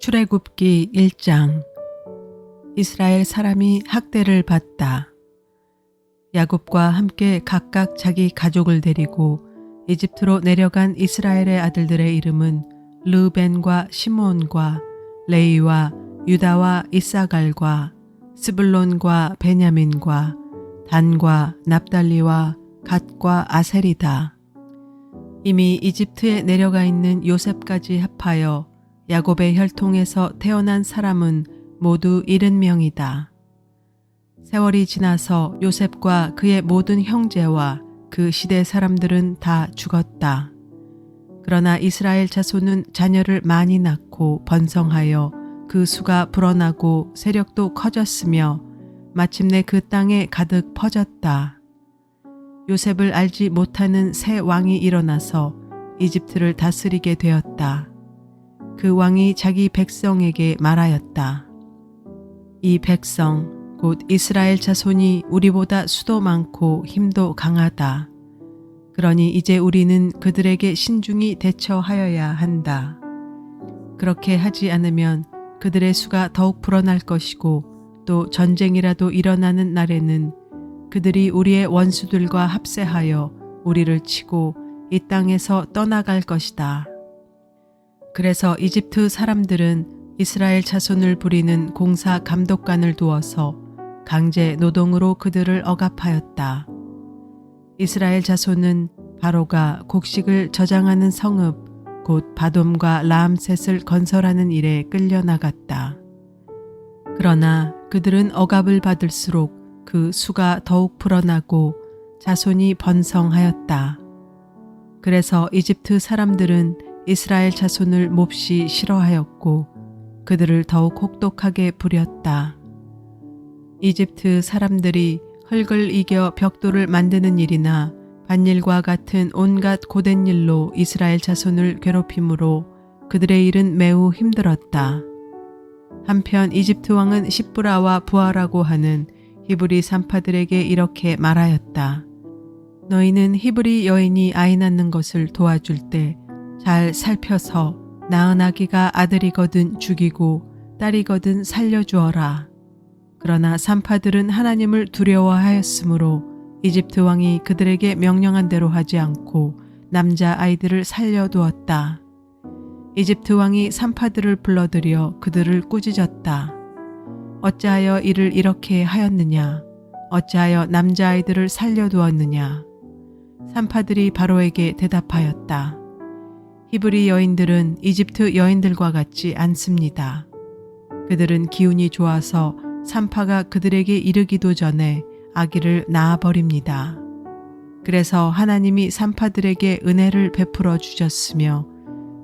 출애굽기 1장. 이스라엘 사람이 학대를 받다. 야곱과 함께 각각 자기 가족을 데리고 이집트로 내려간 이스라엘의 아들들의 이름은 르벤과 시므온과 레위와 유다와 이사갈과 스불론과 베냐민과 단과 납달리와 갓과 아셀이다. 이미 이집트에 내려가 있는 요셉까지 합하여 야곱의 혈통에서 태어난 사람은 모두 70명이다. 세월이 지나서 요셉과 그의 모든 형제와 그 시대 사람들은 다 죽었다. 그러나 이스라엘 자손은 자녀를 많이 낳고 번성하여 그 수가 불어나고 세력도 커졌으며 마침내 그 땅에 가득 퍼졌다. 요셉을 알지 못하는 새 왕이 일어나서 이집트를 다스리게 되었다. 그 왕이 자기 백성에게 말하였다. 이 백성 곧 이스라엘 자손이 우리보다 수도 많고 힘도 강하다. 그러니 이제 우리는 그들에게 신중히 대처하여야 한다. 그렇게 하지 않으면 그들의 수가 더욱 불어날 것이고 또 전쟁이라도 일어나는 날에는 그들이 우리의 원수들과 합세하여 우리를 치고 이 땅에서 떠나갈 것이다. 그래서 이집트 사람들은 이스라엘 자손을 부리는 공사 감독관을 두어서 강제 노동으로 그들을 억압하였다. 이스라엘 자손은 바로가 곡식을 저장하는 성읍 곧 바돔과 라암셋을 건설하는 일에 끌려나갔다. 그러나 그들은 억압을 받을수록 그 수가 더욱 불어나고 자손이 번성하였다. 그래서 이집트 사람들은 이스라엘 자손을 몹시 싫어하였고 그들을 더욱 혹독하게 부렸다. 이집트 사람들이 흙을 이겨 벽돌을 만드는 일이나 밭일과 같은 온갖 고된 일로 이스라엘 자손을 괴롭힘으로 그들의 일은 매우 힘들었다. 한편 이집트 왕은 시브라와 부하라고 하는 히브리 산파들에게 이렇게 말하였다. 너희는 히브리 여인이 아이 낳는 것을 도와줄 때 잘 살펴서 낳은 아기가 아들이거든 죽이고 딸이거든 살려주어라. 그러나 산파들은 하나님을 두려워하였으므로 이집트 왕이 그들에게 명령한 대로 하지 않고 남자 아이들을 살려두었다. 이집트 왕이 산파들을 불러들여 그들을 꾸짖었다. 어찌하여 이를 이렇게 하였느냐? 어찌하여 남자 아이들을 살려두었느냐? 산파들이 바로에게 대답하였다. 히브리 여인들은 이집트 여인들과 같지 않습니다. 그들은 기운이 좋아서 산파가 그들에게 이르기도 전에 아기를 낳아버립니다. 그래서 하나님이 산파들에게 은혜를 베풀어 주셨으며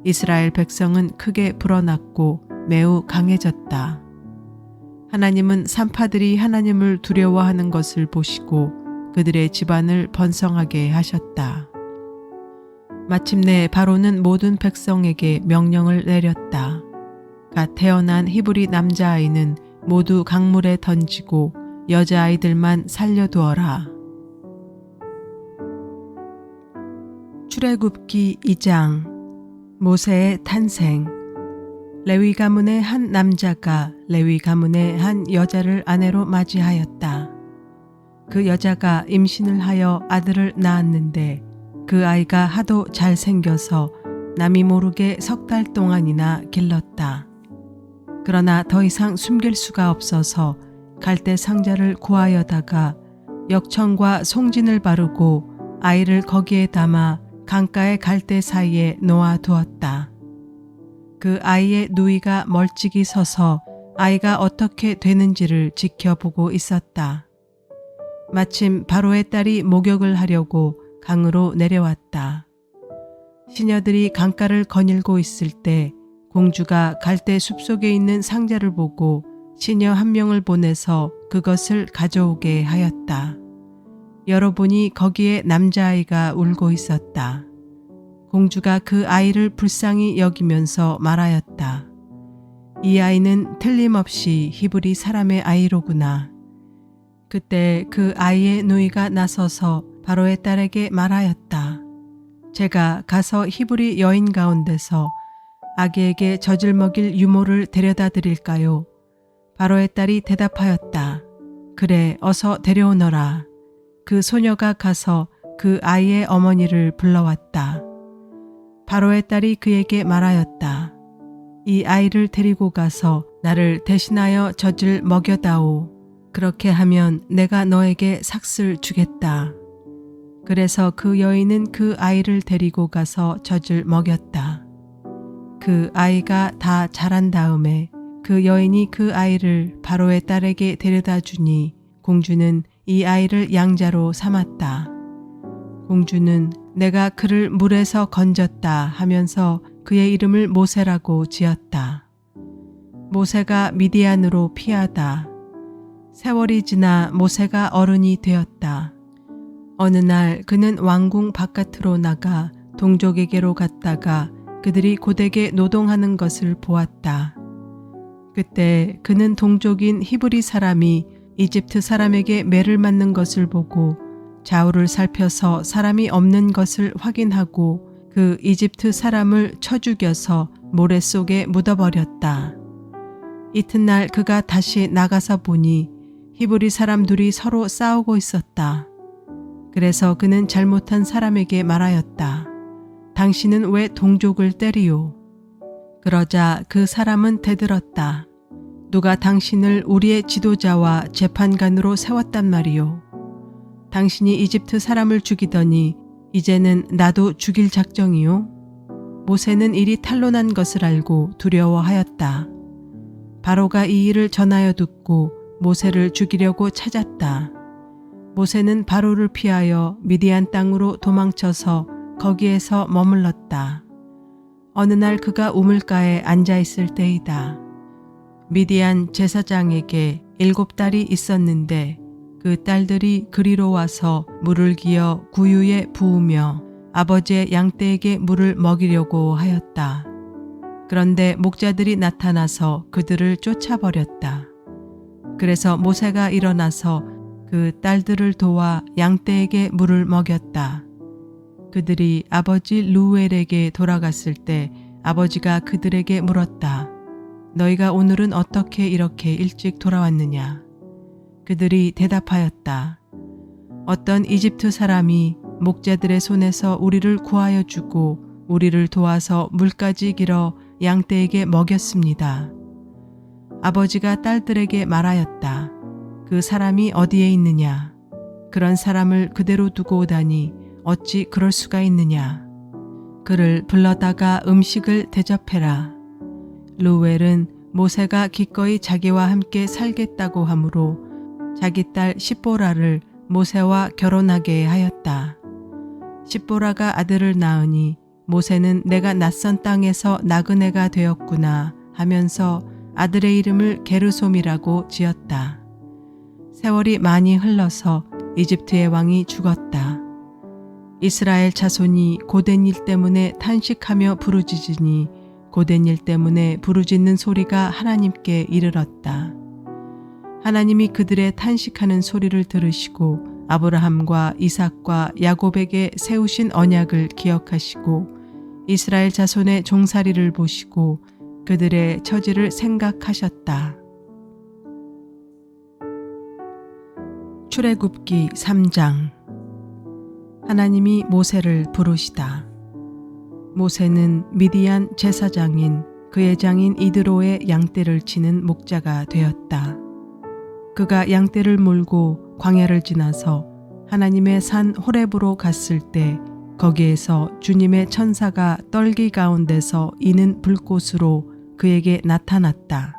이스라엘 백성은 크게 불어났고 매우 강해졌다. 하나님은 산파들이 하나님을 두려워하는 것을 보시고 그들의 집안을 번성하게 하셨다. 마침내 바로는 모든 백성에게 명령을 내렸다. 갓 태어난 히브리 남자아이는 모두 강물에 던지고 여자아이들만 살려두어라. 출애굽기 2장. 모세의 탄생. 레위 가문의 한 남자가 레위 가문의 한 여자를 아내로 맞이하였다. 그 여자가 임신을 하여 아들을 낳았는데 그 아이가 하도 잘생겨서 남이 모르게 3달 동안이나 길렀다. 그러나 더 이상 숨길 수가 없어서 갈대 상자를 구하여다가 역청과 송진을 바르고 아이를 거기에 담아 강가의 갈대 사이에 놓아두었다. 그 아이의 누이가 멀찍이 서서 아이가 어떻게 되는지를 지켜보고 있었다. 마침 바로의 딸이 목욕을 하려고 강으로 내려왔다. 시녀들이 강가를 거닐고 있을 때 공주가 갈대 숲속에 있는 상자를 보고 시녀 한 명을 보내서 그것을 가져오게 하였다. 열어보니 거기에 남자아이가 울고 있었다. 공주가 그 아이를 불쌍히 여기면서 말하였다. 이 아이는 틀림없이 히브리 사람의 아이로구나. 그때 그 아이의 누이가 나서서 바로의 딸에게 말하였다. 제가 가서 히브리 여인 가운데서 아기에게 젖을 먹일 유모를 데려다 드릴까요? 바로의 딸이 대답하였다. 그래, 어서 데려오너라. 그 소녀가 가서 그 아이의 어머니를 불러왔다. 바로의 딸이 그에게 말하였다. 이 아이를 데리고 가서 나를 대신하여 젖을 먹여다오. 그렇게 하면 내가 너에게 삭슬 주겠다. 그래서 그 여인은 그 아이를 데리고 가서 젖을 먹였다. 그 아이가 다 자란 다음에 그 여인이 그 아이를 바로의 딸에게 데려다 주니 공주는 이 아이를 양자로 삼았다. 공주는 내가 그를 물에서 건졌다 하면서 그의 이름을 모세라고 지었다. 모세가 미디안으로 피하다. 세월이 지나 모세가 어른이 되었다. 어느 날 그는 왕궁 바깥으로 나가 동족에게로 갔다가 그들이 고되게 노동하는 것을 보았다. 그때 그는 동족인 히브리 사람이 이집트 사람에게 매를 맞는 것을 보고 좌우를 살펴서 사람이 없는 것을 확인하고 그 이집트 사람을 쳐 죽여서 모래 속에 묻어버렸다. 이튿날 그가 다시 나가서 보니 히브리 사람들이 서로 싸우고 있었다. 그래서 그는 잘못한 사람에게 말하였다. 당신은 왜 동족을 때리요? 그러자 그 사람은 대들었다. 누가 당신을 우리의 지도자와 재판관으로 세웠단 말이요? 당신이 이집트 사람을 죽이더니 이제는 나도 죽일 작정이요? 모세는 일이 탄로난 것을 알고 두려워하였다. 바로가 이 일을 전하여 듣고 모세를 죽이려고 찾았다. 모세는 바로를 피하여 미디안 땅으로 도망쳐서 거기에서 머물렀다. 어느 날 그가 우물가에 앉아 있을 때이다. 미디안 제사장에게 7딸이 있었는데 그 딸들이 그리로 와서 물을 기어 구유에 부으며 아버지의 양떼에게 물을 먹이려고 하였다. 그런데 목자들이 나타나서 그들을 쫓아버렸다. 그래서 모세가 일어나서 그 딸들을 도와 양떼에게 물을 먹였다. 그들이 아버지 루엘에게 돌아갔을 때 아버지가 그들에게 물었다. 너희가 오늘은 어떻게 이렇게 일찍 돌아왔느냐? 그들이 대답하였다. 어떤 이집트 사람이 목자들의 손에서 우리를 구하여 주고 우리를 도와서 물까지 길어 양떼에게 먹였습니다. 아버지가 딸들에게 말하였다. 그 사람이 어디에 있느냐? 그런 사람을 그대로 두고 오다니 어찌 그럴 수가 있느냐? 그를 불러다가 음식을 대접해라. 루엘은 모세가 기꺼이 자기와 함께 살겠다고 하므로 자기 딸 십보라를 모세와 결혼하게 하였다. 십보라가 아들을 낳으니 모세는 내가 낯선 땅에서 나그네가 되었구나 하면서 아들의 이름을 게르솜이라고 지었다. 세월이 많이 흘러서 이집트의 왕이 죽었다. 이스라엘 자손이 고된 일 때문에 탄식하며 부르짖으니 고된 일 때문에 부르짖는 소리가 하나님께 이르렀다. 하나님이 그들의 탄식하는 소리를 들으시고 아브라함과 이삭과 야곱에게 세우신 언약을 기억하시고 이스라엘 자손의 종살이를 보시고 그들의 처지를 생각하셨다. 출애굽기 3장. 하나님이 모세를 부르시다. 모세는 미디안 제사장인 그의 장인 이드로의 양떼를 치는 목자가 되었다. 그가 양떼를 몰고 광야를 지나서 하나님의 산 호렙으로 갔을 때 거기에서 주님의 천사가 떨기 가운데서 이는 불꽃으로 그에게 나타났다.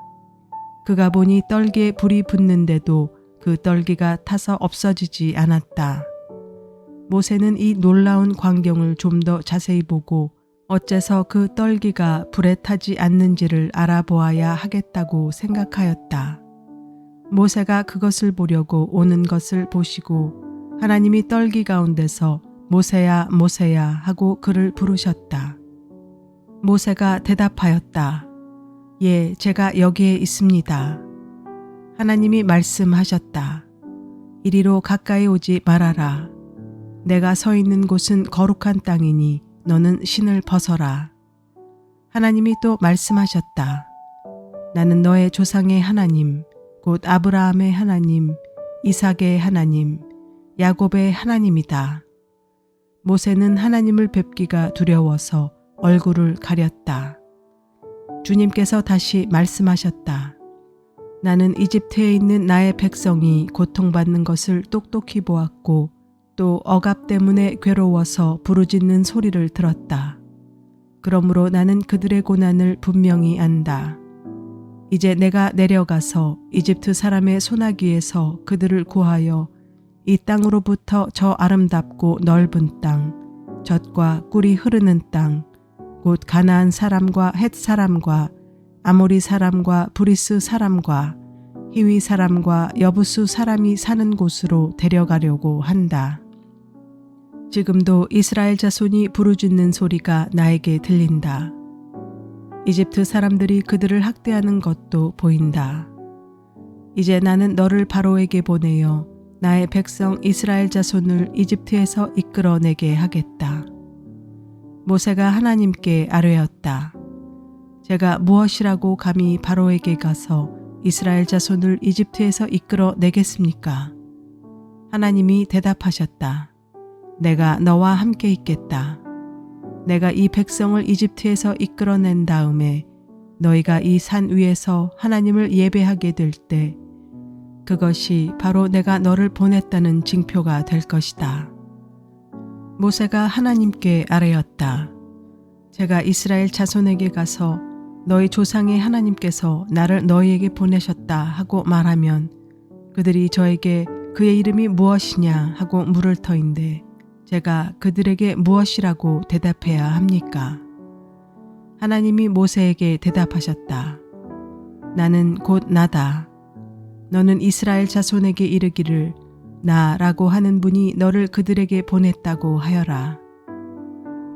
그가 보니 떨기에 불이 붙는데도 그 떨기가 타서 없어지지 않았다. 모세는 이 놀라운 광경을 좀 더 자세히 보고 어째서 그 떨기가 불에 타지 않는지를 알아보아야 하겠다고 생각하였다. 모세가 그것을 보려고 오는 것을 보시고 하나님이 떨기 가운데서 모세야 모세야 하고 그를 부르셨다. 모세가 대답하였다. 예, 제가 여기에 있습니다. 하나님이 말씀하셨다. 이리로 가까이 오지 말아라. 내가 서 있는 곳은 거룩한 땅이니 너는 신을 벗어라. 하나님이 또 말씀하셨다. 나는 너의 조상의 하나님, 곧 아브라함의 하나님, 이삭의 하나님, 야곱의 하나님이다. 모세는 하나님을 뵙기가 두려워서 얼굴을 가렸다. 주님께서 다시 말씀하셨다. 나는 이집트에 있는 나의 백성이 고통받는 것을 똑똑히 보았고 또 억압 때문에 괴로워서 부르짖는 소리를 들었다. 그러므로 나는 그들의 고난을 분명히 안다. 이제 내가 내려가서 이집트 사람의 손아귀에서 그들을 구하여 이 땅으로부터 저 아름답고 넓은 땅, 젖과 꿀이 흐르는 땅, 곧 가나안 사람과 헷 사람과 아모리 사람과 브리스 사람과 히위 사람과 여부수 사람이 사는 곳으로 데려가려고 한다. 지금도 이스라엘 자손이 부르짖는 소리가 나에게 들린다. 이집트 사람들이 그들을 학대하는 것도 보인다. 이제 나는 너를 바로에게 보내어 나의 백성 이스라엘 자손을 이집트에서 이끌어내게 하겠다. 모세가 하나님께 아뢰었다. 제가 무엇이라고 감히 바로에게 가서 이스라엘 자손을 이집트에서 이끌어내겠습니까? 하나님이 대답하셨다. 내가 너와 함께 있겠다. 내가 이 백성을 이집트에서 이끌어낸 다음에 너희가 이 산 위에서 하나님을 예배하게 될 때 그것이 바로 내가 너를 보냈다는 징표가 될 것이다. 모세가 하나님께 아뢰었다. 제가 이스라엘 자손에게 가서 너희 조상의 하나님께서 나를 너희에게 보내셨다 하고 말하면 그들이 저에게 그의 이름이 무엇이냐 하고 물을 터인데 제가 그들에게 무엇이라고 대답해야 합니까? 하나님이 모세에게 대답하셨다. 나는 곧 나다. 너는 이스라엘 자손에게 이르기를 나라고 하는 분이 너를 그들에게 보냈다고 하여라.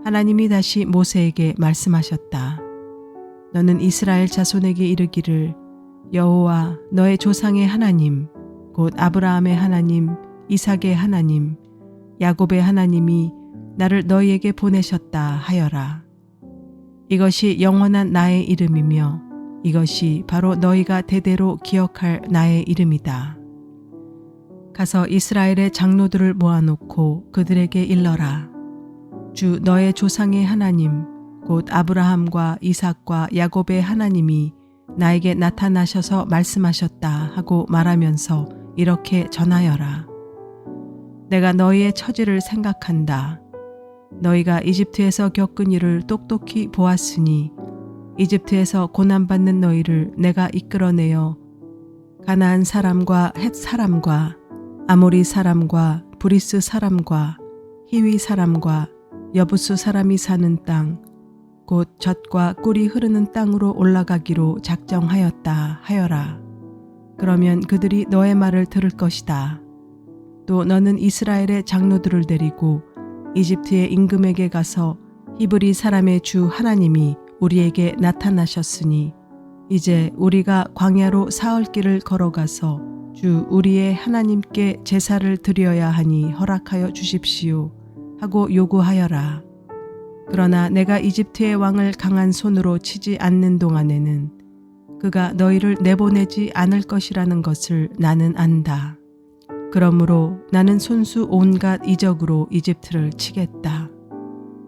하나님이 다시 모세에게 말씀하셨다. 너는 이스라엘 자손에게 이르기를 여호와 너의 조상의 하나님 곧 아브라함의 하나님, 이삭의 하나님, 야곱의 하나님이 나를 너희에게 보내셨다 하여라. 이것이 영원한 나의 이름이며 이것이 바로 너희가 대대로 기억할 나의 이름이다. 가서 이스라엘의 장로들을 모아놓고 그들에게 일러라. 주 너의 조상의 하나님 곧 아브라함과 이삭과 야곱의 하나님이 나에게 나타나셔서 말씀하셨다 하고 말하면서 이렇게 전하여라. 내가 너희의 처지를 생각한다. 너희가 이집트에서 겪은 일을 똑똑히 보았으니 이집트에서 고난받는 너희를 내가 이끌어내어 가나안 사람과 헷 사람과 아모리 사람과 브리스 사람과 히위 사람과 여부수 사람이 사는 땅, 곧 젖과 꿀이 흐르는 땅으로 올라가기로 작정하였다 하여라. 그러면 그들이 너의 말을 들을 것이다. 또 너는 이스라엘의 장로들을 데리고 이집트의 임금에게 가서 히브리 사람의 주 하나님이 우리에게 나타나셨으니 이제 우리가 광야로 사흘 길을 걸어가서 주 우리의 하나님께 제사를 드려야 하니 허락하여 주십시오 하고 요구하여라. 그러나 내가 이집트의 왕을 강한 손으로 치지 않는 동안에는 그가 너희를 내보내지 않을 것이라는 것을 나는 안다. 그러므로 나는 손수 온갖 이적으로 이집트를 치겠다.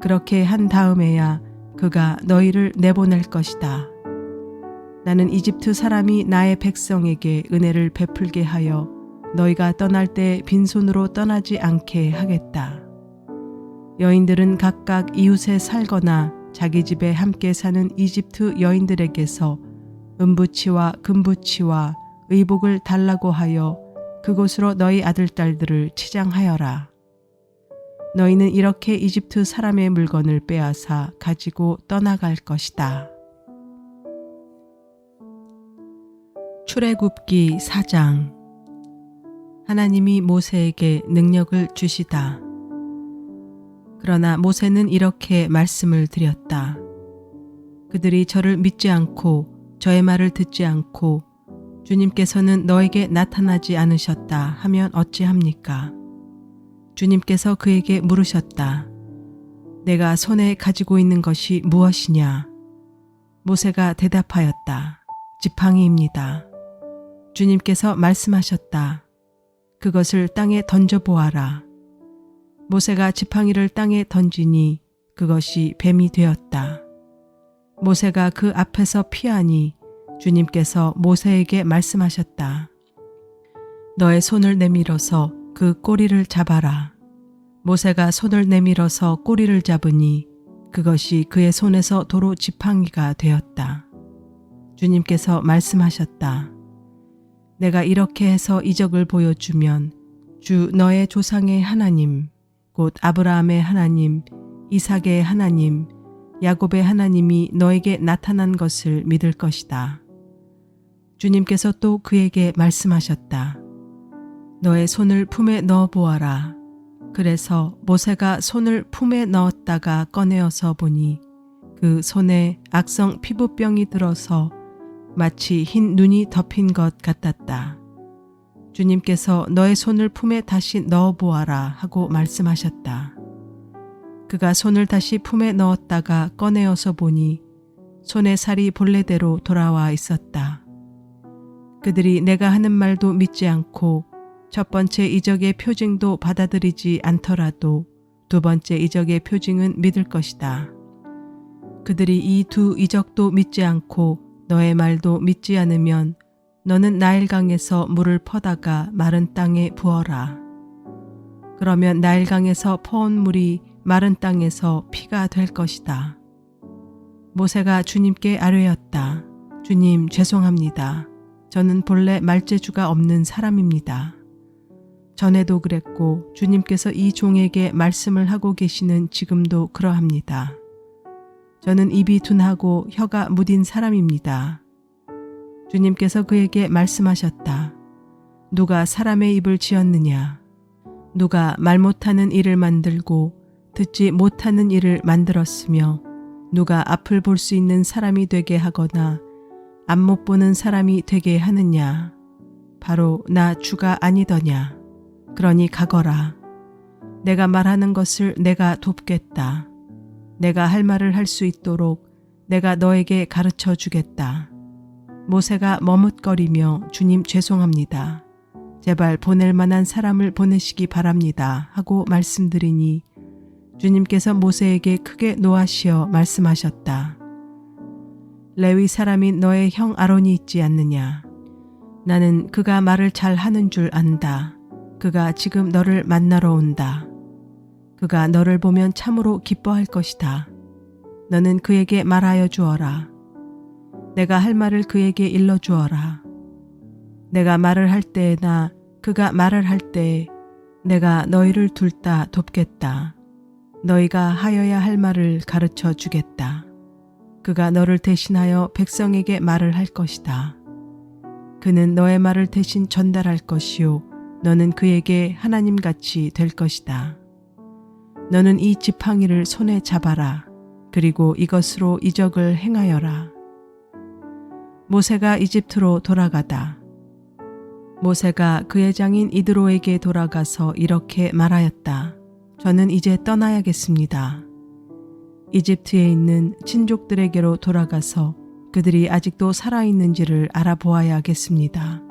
그렇게 한 다음에야 그가 너희를 내보낼 것이다. 나는 이집트 사람이 나의 백성에게 은혜를 베풀게 하여 너희가 떠날 때 빈손으로 떠나지 않게 하겠다. 여인들은 각각 이웃에 살거나 자기 집에 함께 사는 이집트 여인들에게서 은부치와 금부치와 의복을 달라고 하여 그곳으로 너희 아들딸들을 치장하여라. 너희는 이렇게 이집트 사람의 물건을 빼앗아 가지고 떠나갈 것이다. 출애굽기 4장. 하나님이 모세에게 능력을 주시다. 그러나 모세는 이렇게 말씀을 드렸다. 그들이 저를 믿지 않고 저의 말을 듣지 않고 주님께서는 너에게 나타나지 않으셨다 하면 어찌합니까? 주님께서 그에게 물으셨다. 내가 손에 가지고 있는 것이 무엇이냐? 모세가 대답하였다. 지팡이입니다. 주님께서 말씀하셨다. 그것을 땅에 던져보아라. 모세가 지팡이를 땅에 던지니 그것이 뱀이 되었다. 모세가 그 앞에서 피하니 주님께서 모세에게 말씀하셨다. 너의 손을 내밀어서 그 꼬리를 잡아라. 모세가 손을 내밀어서 꼬리를 잡으니 그것이 그의 손에서 도로 지팡이가 되었다. 주님께서 말씀하셨다. 내가 이렇게 해서 이적을 보여주면 주 너의 조상의 하나님, 곧 아브라함의 하나님, 이삭의 하나님, 야곱의 하나님이 너에게 나타난 것을 믿을 것이다. 주님께서 또 그에게 말씀하셨다. 너의 손을 품에 넣어 보아라. 그래서 모세가 손을 품에 넣었다가 꺼내어서 보니 그 손에 악성 피부병이 들어서 마치 흰 눈이 덮인 것 같았다. 주님께서 너의 손을 품에 다시 넣어 보아라 하고 말씀하셨다. 그가 손을 다시 품에 넣었다가 꺼내어서 보니 손의 살이 본래대로 돌아와 있었다. 그들이 내가 하는 말도 믿지 않고 첫 번째 이적의 표징도 받아들이지 않더라도 두 번째 이적의 표징은 믿을 것이다. 그들이 이 두 이적도 믿지 않고 너의 말도 믿지 않으면 너는 나일강에서 물을 퍼다가 마른 땅에 부어라. 그러면 나일강에서 퍼온 물이 마른 땅에서 피가 될 것이다. 모세가 주님께 아뢰었다. 주님, 죄송합니다. 저는 본래 말재주가 없는 사람입니다. 전에도 그랬고 주님께서 이 종에게 말씀을 하고 계시는 지금도 그러합니다. 저는 입이 둔하고 혀가 무딘 사람입니다. 주님께서 그에게 말씀하셨다. 누가 사람의 입을 지었느냐? 누가 말 못하는 이를 만들고 듣지 못하는 이를 만들었으며 누가 앞을 볼 수 있는 사람이 되게 하거나 앞 못 보는 사람이 되게 하느냐? 바로 나 주가 아니더냐? 그러니 가거라. 내가 말하는 것을 내가 돕겠다. 내가 할 말을 할 수 있도록 내가 너에게 가르쳐 주겠다. 모세가 머뭇거리며 주님 죄송합니다. 제발 보낼 만한 사람을 보내시기 바랍니다 하고 말씀드리니 주님께서 모세에게 크게 노하시어 말씀하셨다. 레위 사람인 너의 형 아론이 있지 않느냐? 나는 그가 말을 잘 하는 줄 안다. 그가 지금 너를 만나러 온다. 그가 너를 보면 참으로 기뻐할 것이다. 너는 그에게 말하여 주어라. 내가 할 말을 그에게 일러 주어라. 내가 말을 할 때나 그가 말을 할 때에 내가 너희를 둘 다 돕겠다. 너희가 하여야 할 말을 가르쳐 주겠다. 그가 너를 대신하여 백성에게 말을 할 것이다. 그는 너의 말을 대신 전달할 것이요 너는 그에게 하나님같이 될 것이다. 너는 이 지팡이를 손에 잡아라. 그리고 이것으로 이적을 행하여라. 모세가 이집트로 돌아가다. 모세가 그의 장인 이드로에게 돌아가서 이렇게 말하였다. 저는 이제 떠나야겠습니다. 이집트에 있는 친족들에게로 돌아가서 그들이 아직도 살아있는지를 알아보아야겠습니다.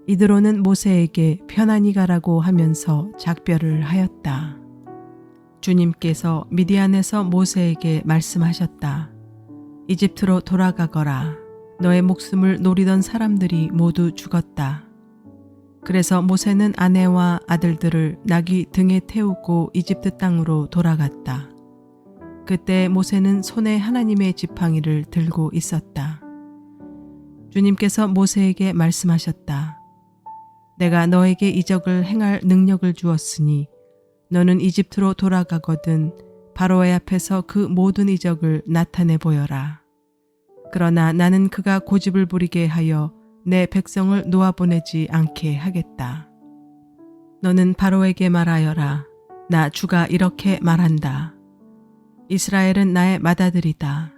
이드로는 모세에게 편안히 가라고 하면서 작별을 하였다. 주님께서 미디안에서 모세에게 말씀하셨다. 이집트로 돌아가거라. 너의 목숨을 노리던 사람들이 모두 죽었다. 그래서 모세는 아내와 아들들을 나귀 등에 태우고 이집트 땅으로 돌아갔다. 그때 모세는 손에 하나님의 지팡이를 들고 있었다. 주님께서 모세에게 말씀하셨다. 내가 너에게 이적을 행할 능력을 주었으니 너는 이집트로 돌아가거든 바로의 앞에서 그 모든 이적을 나타내 보여라. 그러나 나는 그가 고집을 부리게 하여 내 백성을 놓아보내지 않게 하겠다. 너는 바로에게 말하여라. 나 주가 이렇게 말한다. 이스라엘은 나의 맏아들이다.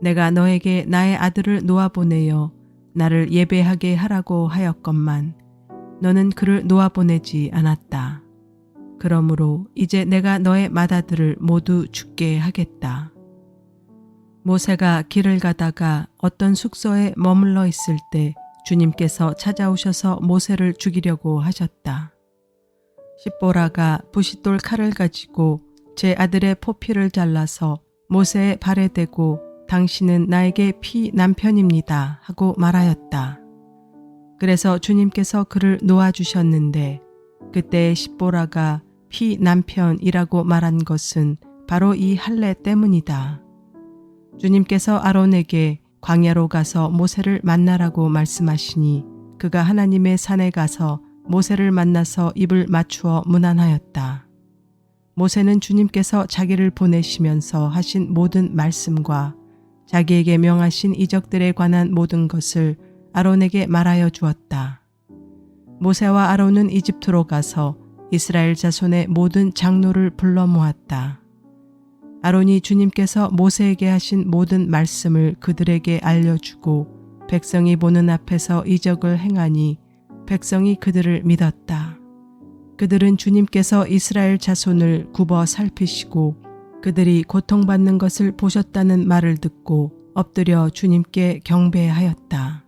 내가 너에게 나의 아들을 놓아보내어 나를 예배하게 하라고 하였건만 너는 그를 놓아보내지 않았다. 그러므로 이제 내가 너의 맏아들을 모두 죽게 하겠다. 모세가 길을 가다가 어떤 숙소에 머물러 있을 때 주님께서 찾아오셔서 모세를 죽이려고 하셨다. 십보라가 부싯돌 칼을 가지고 제 아들의 포피를 잘라서 모세의 발에 대고 당신은 나에게 피 남편입니다 하고 말하였다. 그래서 주님께서 그를 놓아주셨는데 그때 십보라가 피 남편이라고 말한 것은 바로 이 할례 때문이다. 주님께서 아론에게 광야로 가서 모세를 만나라고 말씀하시니 그가 하나님의 산에 가서 모세를 만나서 입을 맞추어 문안하였다. 모세는 주님께서 자기를 보내시면서 하신 모든 말씀과 자기에게 명하신 이적들에 관한 모든 것을 아론에게 말하여 주었다. 모세와 아론은 이집트로 가서 이스라엘 자손의 모든 장로를 불러 모았다. 아론이 주님께서 모세에게 하신 모든 말씀을 그들에게 알려주고 백성이 보는 앞에서 이적을 행하니 백성이 그들을 믿었다. 그들은 주님께서 이스라엘 자손을 굽어 살피시고 그들이 고통받는 것을 보셨다는 말을 듣고 엎드려 주님께 경배하였다.